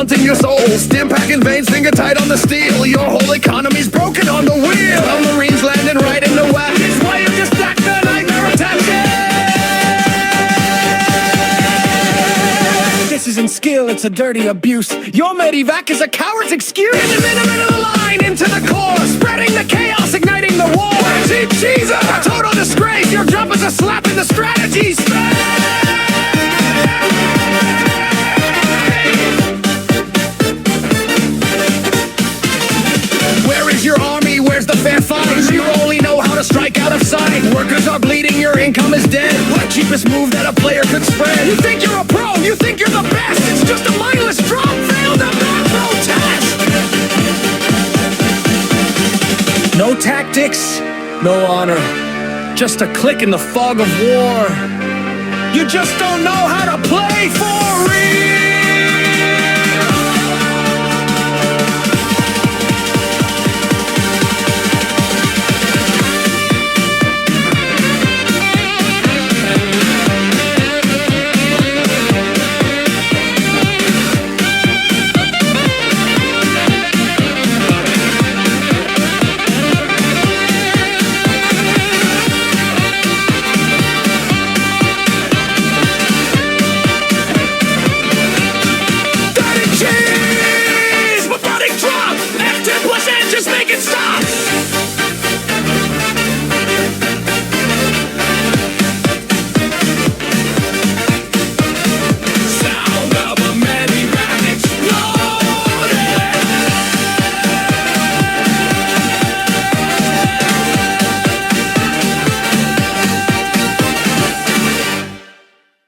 hunting your soul. Stim packing veins, finger tight on the steel. Your whole economy's broken on the wheel. The Marines landing right in the west. It's why you just stack the nightmare attention. This isn't skill, it's a dirty abuse. Your medivack is a coward's excuse. In the middle of the line, into the core, spreading the chaos, igniting the war. Jesus, a total disgrace. Your jump is a slap in the strategy space. Where is your army? Where's the fair fight? You only know how to strike out of sight. Workers are bleeding, your income is dead. What cheapest move that a player could spread? You think you're a pro, you think you're the best. It's just a mindless drop, failed a macro test. No tactics, no honor, just a click in the fog of war. You just don't know how to play for real.